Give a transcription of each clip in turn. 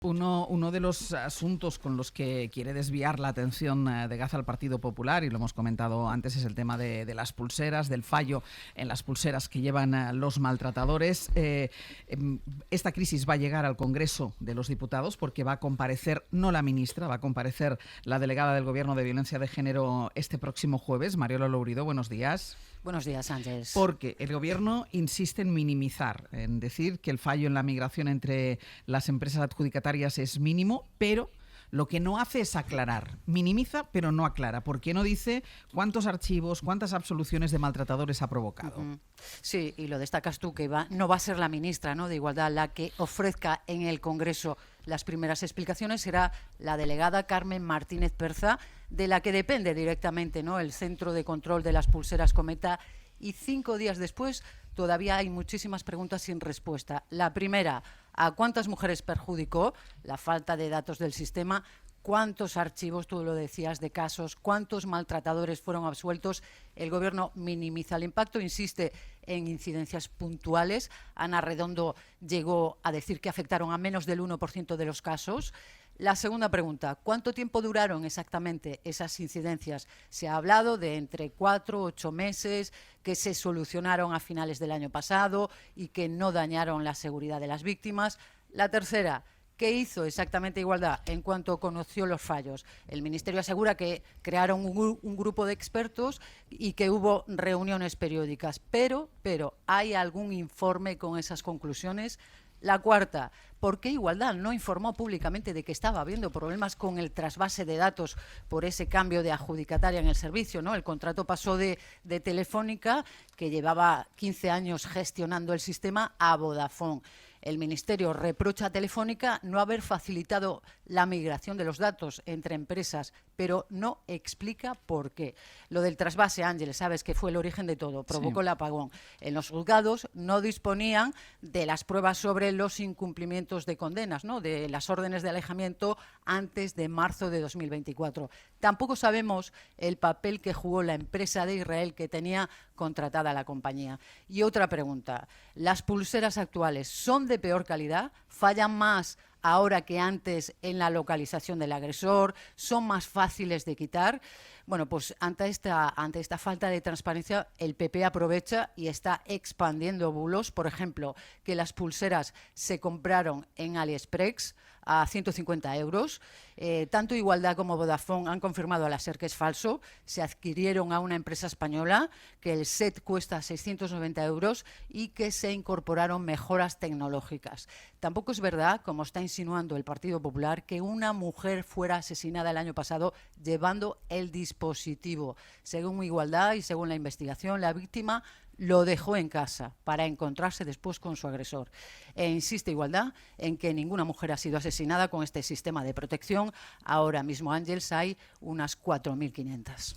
Uno de los asuntos con los que quiere desviar la atención de Gaza al Partido Popular, y lo hemos comentado antes, es el tema de las pulseras, del fallo en las pulseras que llevan los maltratadores. Esta crisis va a llegar al Congreso de los Diputados porque va a comparecer, no la ministra, va a comparecer la delegada del Gobierno de Violencia de Género este próximo jueves. Mariola Lourido, buenos días. Buenos días, Ángeles. Porque el Gobierno insiste en minimizar, en decir que el fallo en la migración entre las empresas adjudicatarias es mínimo, pero lo que no hace es aclarar. Minimiza, pero no aclara. ¿Por qué no dice cuántos archivos, cuántas absoluciones de maltratadores ha provocado? Sí, y lo destacas tú, que no va a ser la ministra, ¿no?, de Igualdad la que ofrezca en el Congreso las primeras explicaciones, será la delegada Carmen Martínez Perza, de la que depende directamente, ¿no?, el Centro de Control de las Pulseras Cometa, y 5 días después todavía hay muchísimas preguntas sin respuesta. La primera, ¿a cuántas mujeres perjudicó la falta de datos del sistema? ¿Cuántos archivos, tú lo decías, de casos? ¿Cuántos maltratadores fueron absueltos? El Gobierno minimiza el impacto, insiste en incidencias puntuales. Ana Redondo llegó a decir que afectaron a menos del 1% de los casos. La segunda pregunta, ¿cuánto tiempo duraron exactamente esas incidencias? Se ha hablado de entre 4 y 8 meses, que se solucionaron a finales del año pasado y que no dañaron la seguridad de las víctimas. La tercera, ¿qué hizo exactamente Igualdad en cuanto conoció los fallos? El Ministerio asegura que crearon un grupo de expertos y que hubo reuniones periódicas, pero ¿hay algún informe con esas conclusiones? La cuarta, ¿por qué Igualdad no informó públicamente de que estaba habiendo problemas con el trasvase de datos por ese cambio de adjudicataria en el servicio, ¿no? El contrato pasó de Telefónica, que llevaba 15 años gestionando el sistema, a Vodafone. El Ministerio reprocha a Telefónica no haber facilitado la migración de los datos entre empresas, pero no explica por qué. Lo del trasvase, Ángeles, sabes que fue el origen de todo, provocó el apagón. En los juzgados no disponían de las pruebas sobre los incumplimientos de condenas, ¿no?, de las órdenes de alejamiento antes de marzo de 2024. Tampoco sabemos el papel que jugó la empresa de Israel que tenía contratada la compañía. Y otra pregunta, ¿las pulseras actuales son de peor calidad? ¿Fallan más ahora que antes en la localización del agresor? ¿Son más fáciles de quitar? Bueno, pues ante esta falta de transparencia, el PP aprovecha y está expandiendo bulos. Por ejemplo, que las pulseras se compraron en AliExpress a 150 euros. Tanto Igualdad como Vodafone han confirmado a la SER que es falso. Se adquirieron a una empresa española, que el set cuesta 690 euros y que se incorporaron mejoras tecnológicas. Tampoco es verdad, como está insinuando el Partido Popular, que una mujer fuera asesinada el año pasado llevando el dispositivo. Según Igualdad y según la investigación, la víctima lo dejó en casa para encontrarse después con su agresor. Insiste Igualdad en que ninguna mujer ha sido asesinada con este sistema de protección. Ahora mismo, Ángeles, hay unas 4.500.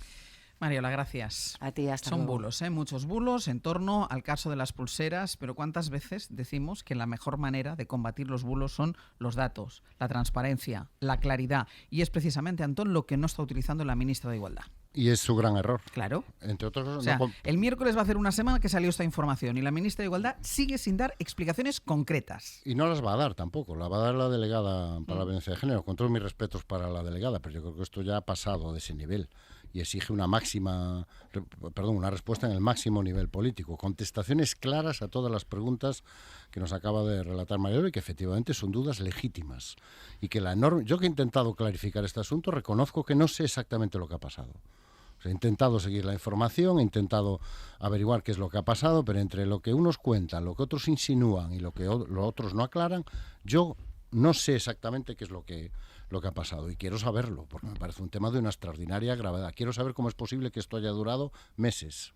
Mariola, gracias. A ti, hasta Son luego. bulos, muchos bulos en torno al caso de las pulseras, pero ¿cuántas veces decimos que la mejor manera de combatir los bulos son los datos, la transparencia, la claridad? Y es precisamente, Antón, lo que no está utilizando la ministra de Igualdad. Y es su gran error. Claro. Entre otros, o sea, el miércoles va a hacer una semana que salió esta información y la ministra de Igualdad sigue sin dar explicaciones concretas. Y no las va a dar tampoco. La va a dar la delegada para la violencia de género. Con todos mis respetos para la delegada, pero yo creo que esto ya ha pasado de ese nivel y exige una respuesta en el máximo nivel político. Contestaciones claras a todas las preguntas que nos acaba de relatar Mariola y que efectivamente son dudas legítimas. Y que yo que he intentado clarificar este asunto, reconozco que no sé exactamente lo que ha pasado. He intentado seguir la información, he intentado averiguar qué es lo que ha pasado, pero entre lo que unos cuentan, lo que otros insinúan y lo que los otros no aclaran, yo no sé exactamente qué es lo que ha pasado y quiero saberlo, porque me parece un tema de una extraordinaria gravedad. Quiero saber cómo es posible que esto haya durado meses.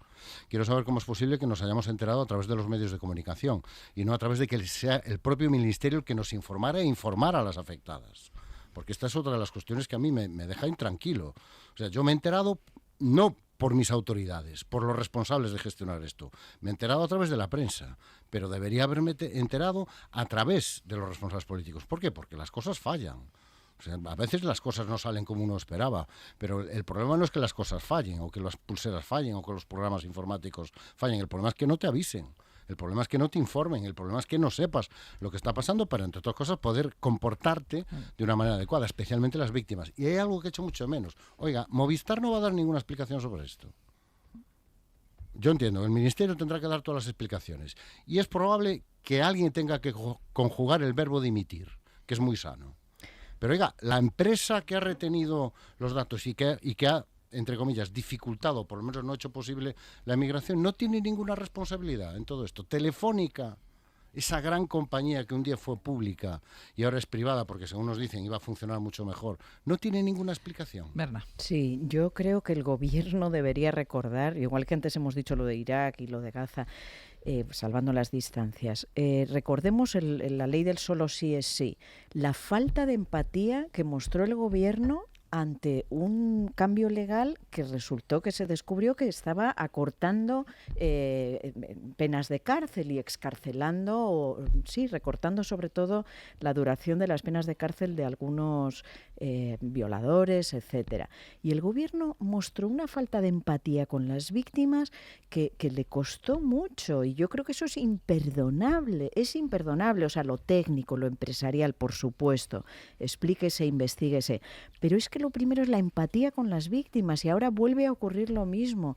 Quiero saber cómo es posible que nos hayamos enterado a través de los medios de comunicación y no a través de que sea el propio Ministerio el que nos informara e informara a las afectadas. Porque esta es otra de las cuestiones que a mí me deja intranquilo. O sea, yo me he enterado no por mis autoridades, por los responsables de gestionar esto. Me he enterado a través de la prensa, pero debería haberme enterado a través de los responsables políticos. ¿Por qué? Porque las cosas fallan. O sea, a veces las cosas no salen como uno esperaba, pero el problema no es que las cosas fallen, o que las pulseras fallen, o que los programas informáticos fallen. El problema es que no te avisen. El problema es que no te informen, el problema es que no sepas lo que está pasando para, entre otras cosas, poder comportarte de una manera adecuada, especialmente las víctimas. Y hay algo que echo mucho menos. Oiga, Movistar no va a dar ninguna explicación sobre esto. Yo entiendo, el Ministerio tendrá que dar todas las explicaciones. Y es probable que alguien tenga que conjugar el verbo dimitir, que es muy sano. Pero oiga, la empresa que ha retenido los datos y que ha, entre comillas, dificultado, por lo menos no ha hecho posible la emigración, no tiene ninguna responsabilidad en todo esto. Telefónica, esa gran compañía que un día fue pública y ahora es privada porque, según nos dicen, iba a funcionar mucho mejor, no tiene ninguna explicación. Berna. Sí, yo creo que el gobierno debería recordar, igual que antes hemos dicho lo de Irak y lo de Gaza, salvando las distancias, recordemos la ley del solo sí es sí, la falta de empatía que mostró el gobierno ante un cambio legal que resultó que se descubrió que estaba acortando penas de cárcel y excarcelando, recortando sobre todo la duración de las penas de cárcel de algunos violadores, etcétera. Y el gobierno mostró una falta de empatía con las víctimas que le costó mucho, y yo creo que eso es imperdonable, o sea, lo técnico, lo empresarial, por supuesto, explíquese, investíguese, pero es que lo primero es la empatía con las víctimas y ahora vuelve a ocurrir lo mismo.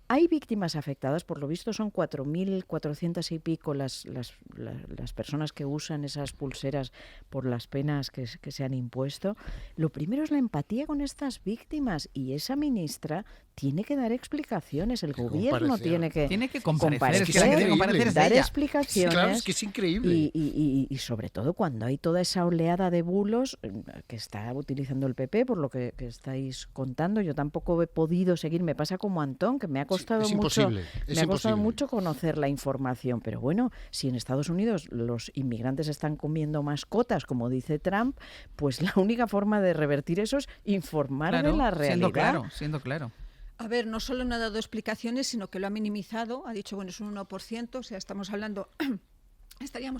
Hay víctimas afectadas, por lo visto son 4.400 y pico las personas que usan esas pulseras por las penas que se han impuesto. Lo primero es la empatía con estas víctimas y esa ministra tiene que dar explicaciones, el gobierno tiene que comparecer, es que la que tiene que comparecer es dar ella. explicaciones. Claro, es que es increíble. Y sobre todo cuando hay toda esa oleada de bulos que está utilizando el PP, por lo que estáis contando. Yo tampoco he podido seguir, me pasa como Antón, que me ha costado mucho conocer la información, pero bueno, si en Estados Unidos los inmigrantes están comiendo mascotas, como dice Trump, pues la única forma de revertir eso es informar de la realidad. Siendo claro. A ver, no solo no ha dado explicaciones, sino que lo ha minimizado. Ha dicho, bueno, es un 1%, o sea, estaríamos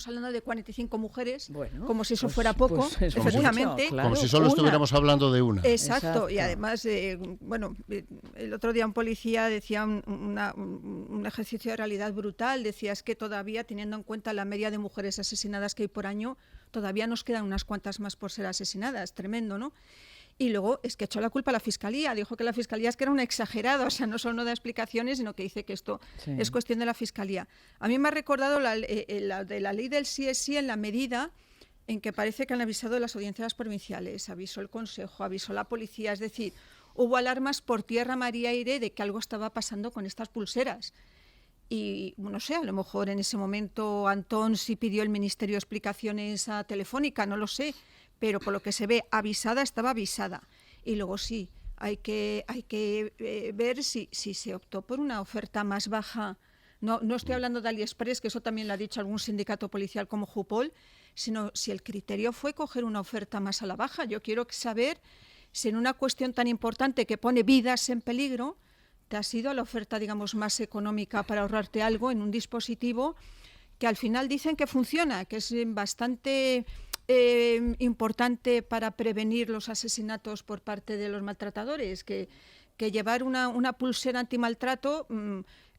hablando de 45 mujeres, como si eso fuera poco, efectivamente. Mucho, claro. Como si solo estuviéramos hablando de una. Exacto. Y además, el otro día un policía decía un ejercicio de realidad brutal, decía, es que todavía, teniendo en cuenta la media de mujeres asesinadas que hay por año, todavía nos quedan unas cuantas más por ser asesinadas. Tremendo, ¿no? Y luego es que echó la culpa a la Fiscalía, dijo que la Fiscalía es que era una exagerada, o sea, no solo no da explicaciones, sino que dice que esto es cuestión de la Fiscalía. A mí me ha recordado la de la ley del sí es sí en la medida en que parece que han avisado las audiencias provinciales, avisó el Consejo, avisó la policía, es decir, hubo alarmas por tierra, mar y aire de que algo estaba pasando con estas pulseras. Y no sé, a lo mejor en ese momento Antón sí pidió el Ministerio explicaciones a Telefónica, no lo sé, pero por lo que se ve, estaba avisada. Y luego sí, hay que ver si se optó por una oferta más baja. No estoy hablando de AliExpress, que eso también lo ha dicho algún sindicato policial como Jupol, sino si el criterio fue coger una oferta más a la baja. Yo quiero saber si en una cuestión tan importante que pone vidas en peligro, te has ido a la oferta, digamos, más económica para ahorrarte algo en un dispositivo que al final dicen que funciona, que es bastante importante para prevenir los asesinatos por parte de los maltratadores, que llevar una pulsera antimaltrato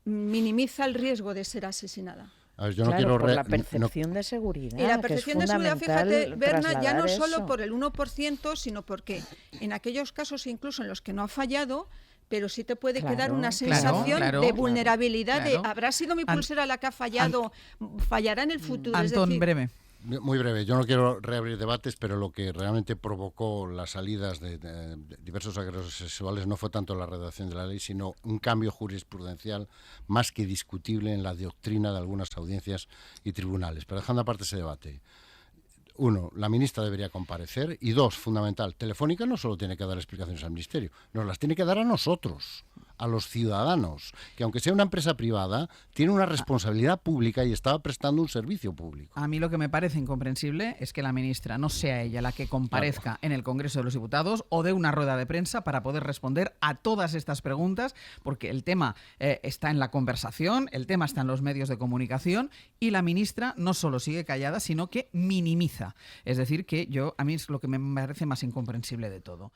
minimiza el riesgo de ser asesinada. A ver, yo no quiero por la percepción de seguridad. Y la percepción de seguridad, fíjate, Berna, ya no eso. solo por el 1%, sino porque en aquellos casos incluso en los que no ha fallado, pero sí te puede quedar una sensación de vulnerabilidad, de habrá sido mi pulsera la que ha fallado, fallará en el futuro. Antón, breve. Muy breve, yo no quiero reabrir debates, pero lo que realmente provocó las salidas de diversos agresores sexuales no fue tanto la redacción de la ley, sino un cambio jurisprudencial más que discutible en la doctrina de algunas audiencias y tribunales. Pero dejando aparte ese debate, uno, la ministra debería comparecer, y dos, fundamental, Telefónica no solo tiene que dar explicaciones al Ministerio, nos las tiene que dar a nosotros, a los ciudadanos, que aunque sea una empresa privada, tiene una responsabilidad pública y estaba prestando un servicio público. A mí lo que me parece incomprensible es que la ministra no sea ella la que comparezca en el Congreso de los Diputados o dé una rueda de prensa para poder responder a todas estas preguntas, porque el tema está en la conversación, el tema está en los medios de comunicación y la ministra no solo sigue callada, sino que minimiza. Es decir, que a mí es lo que me parece más incomprensible de todo.